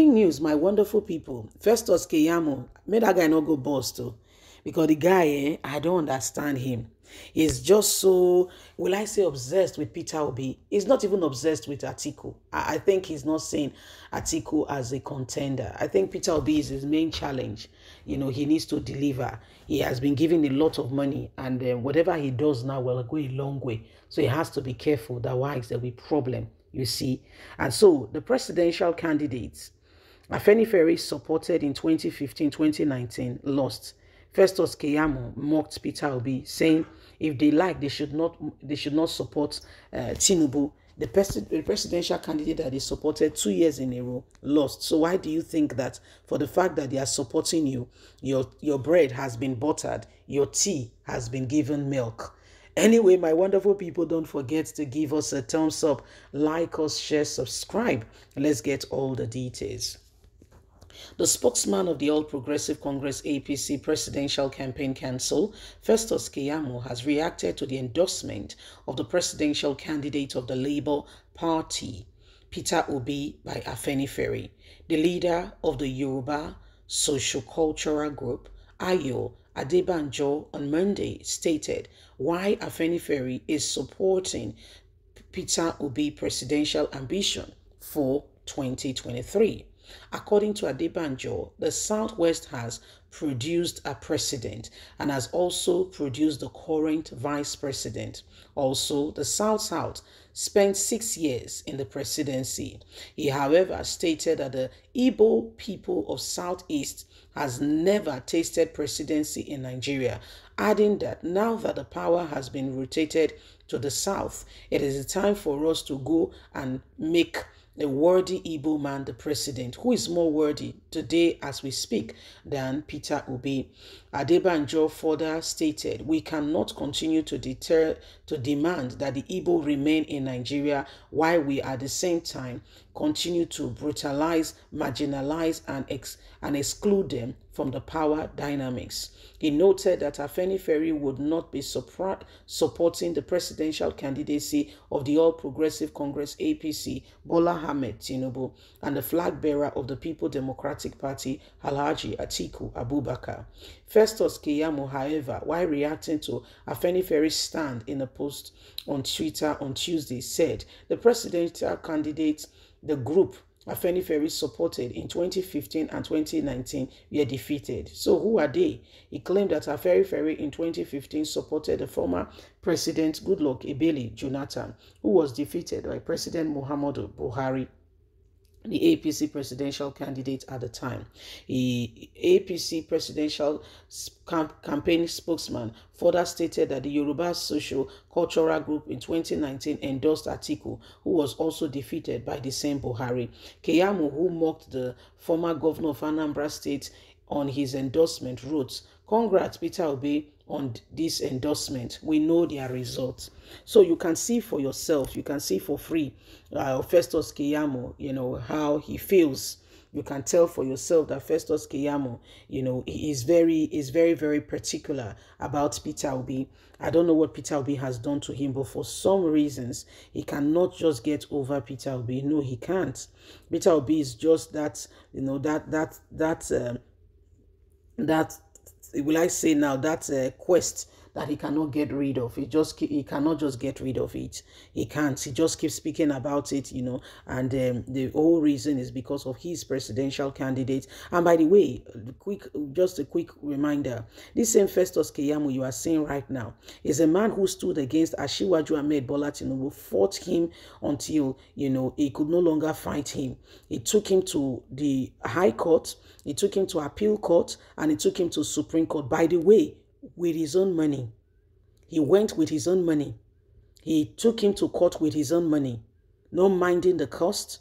News, my wonderful people. Festus Keyamo, made that guy not go boss too. Because the guy, I don't understand him. He's just so, will I say, obsessed with Peter Obi. He's not even obsessed with Atiku. I think he's not seeing Atiku as a contender. I think Peter Obi is his main challenge. He needs to deliver. He has been given a lot of money, and whatever he does now will go a long way. So he has to be careful. Otherwise, there'll be problem, you see. And so the presidential candidates, Afenifere supported in 2015-2019 lost. Festus Keyamo mocked Peter Obi, saying if they like, they should not support Tinubu. The presidential candidate that they supported 2 years in a row lost. So why do you think that for the fact that they are supporting you, your bread has been buttered, your tea has been given milk? Anyway, my wonderful people, don't forget to give us a thumbs up, like us, share, subscribe. Let's get all the details. The spokesman of the All Progressive Congress APC Presidential Campaign Council, Festus Keyamo, has reacted to the endorsement of the presidential candidate of the Labour Party, Peter Obi, by Afenifere. The leader of the Yoruba Socio-Cultural Group, Ayo Adebanjo, on Monday stated why Afenifere is supporting Peter Obi presidential ambition for 2023. According to Adebanjo, the Southwest has produced a president and has also produced the current vice president. Also, the South spent 6 years in the presidency. He, however, stated that the Igbo people of Southeast has never tasted presidency in Nigeria, adding that now that the power has been rotated to the South, it is time for us to go and make a worthy Igbo man the president. Who is more worthy today as we speak than Peter Obi? Adebanjo further stated, we cannot continue to demand that the Igbo remain in Nigeria while we at the same time continue to brutalize, marginalize, and exclude them from the power dynamics. He noted that Afenifere would not be supporting the presidential candidacy of the All Progressive Congress APC, Bola Ahmed Tinubu, and the flag bearer of the People Democratic Party, Alhaji Atiku Abubakar. Festus Keyamo, however, while reacting to Afenifere's stand in a post on Twitter on Tuesday, said the presidential candidates, the group Afenifere supported in 2015 and 2019 were defeated. So who are they? He claimed that Afenifere in 2015 supported the former President Goodluck Ebele Jonathan, who was defeated by President Muhammadu Buhari, the APC presidential candidate at the time. The APC presidential campaign spokesman further stated that the Yoruba Socio-Cultural Group in 2019 endorsed Atiku, who was also defeated by the same Buhari. Keyamo, who mocked the former governor of Anambra State on his endorsement, wrote, "Congrats, Peter Obi, on this endorsement. We know their results." So you can see for yourself, you can see for free, Festus Keyamo, how he feels. You can tell for yourself that Festus Keyamo, is very, very particular about Peter Obi. I don't know what Peter Obi has done to him, but for some reasons, he cannot just get over Peter Obi. No, he can't. Peter Obi is just that, that will I say now, that's a quest that he cannot get rid of. He cannot just get rid of it. He can't. He just keeps speaking about it, and the whole reason is because of his presidential candidate. And by the way, just a quick reminder, this same Festus Keyamo you are seeing right now is a man who stood against Asiwaju Ahmed Bola Tinubu, fought him until, he could no longer fight him. He took him to the High Court, he took him to Appeal Court, and he took him to Supreme Court. By the way, with his own money. He went with his own money. He took him to court with his own money, not minding the cost.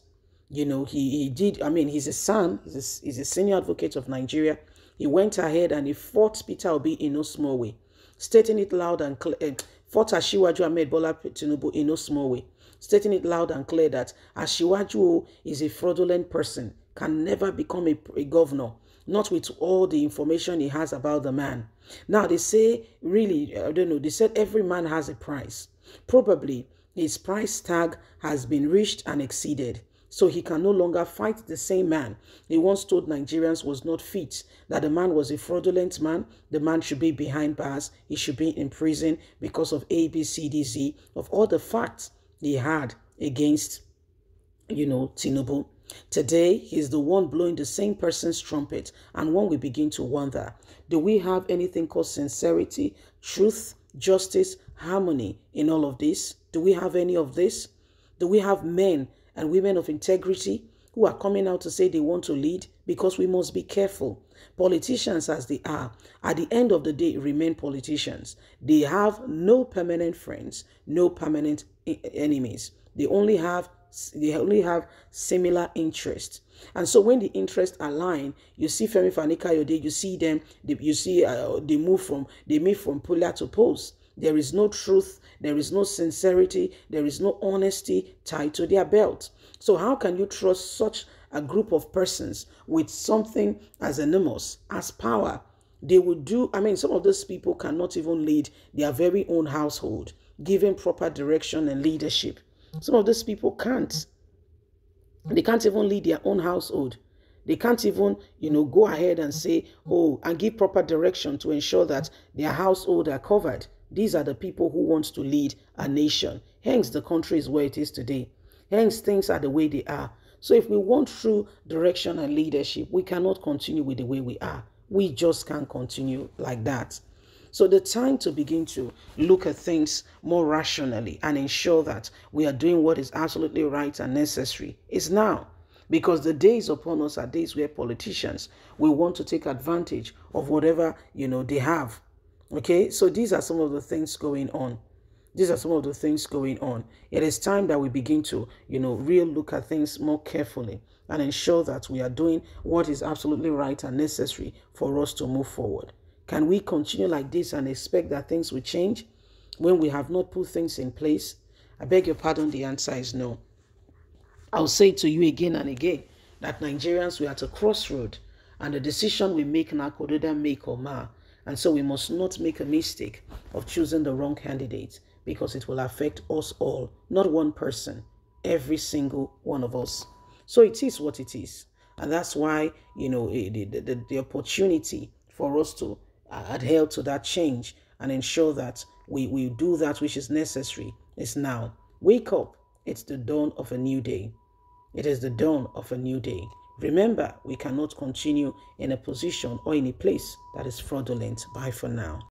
He did. I mean, he's a son. He's a senior advocate of Nigeria. He went ahead and he fought Peter Obi in no small way, stating it loud and clear. Fought Asiwaju Ahmed Bola Tinubu in no small way, stating it loud and clear that Asiwaju is a fraudulent person, can never become a governor, not with all the information he has about the man. Now, they say, really, I don't know, they said every man has a price. Probably his price tag has been reached and exceeded. So he can no longer fight the same man he once told Nigerians was not fit, that the man was a fraudulent man, the man should be behind bars, he should be in prison because of ABCDZ, of all the facts he had against, Tinubu. Today, he's the one blowing the same person's trumpet, and one we begin to wonder, do we have anything called sincerity, truth, justice, harmony in all of this? Do we have any of this? Do we have men and women of integrity who are coming out to say they want to lead? Because we must be careful. Politicians as they are, at the end of the day, remain politicians. They have no permanent friends, no permanent enemies. They only have similar interests. And so when the interests align, you see Femi Kayode, you see them, they move from pillar to post. There is no truth, there is no sincerity, there is no honesty tied to their belt. So how can you trust such a group of persons with something as enormous as power? They would do, some of those people cannot even lead their very own household, given proper direction and leadership. Some of these people can't. They can't even lead their own household. They can't even, go ahead and say, and give proper direction to ensure that their household are covered. These are the people who want to lead a nation. Hence, the country is where it is today. Hence, things are the way they are. So if we want true direction and leadership, we cannot continue with the way we are. We just can't continue like that. So the time to begin to look at things more rationally and ensure that we are doing what is absolutely right and necessary is now. Because the days upon us are days where politicians will want to take advantage of whatever, they have. Okay, so these are some of the things going on. These are some of the things going on. It is time that we begin to, really look at things more carefully and ensure that we are doing what is absolutely right and necessary for us to move forward. Can we continue like this and expect that things will change when we have not put things in place? I beg your pardon, the answer is no. I'll say to you again and again that Nigerians, we are at a crossroad, and the decision we make now could either make or mar. And so we must not make a mistake of choosing the wrong candidate, because it will affect us all, not one person, every single one of us. So it is what it is. And that's why, the opportunity for us to adhere to that change and ensure that we do that which is necessary is now. Wake up. It's the dawn of a new day. It is the dawn of a new day. Remember, we cannot continue in a position or in a place that is fraudulent. Bye for now.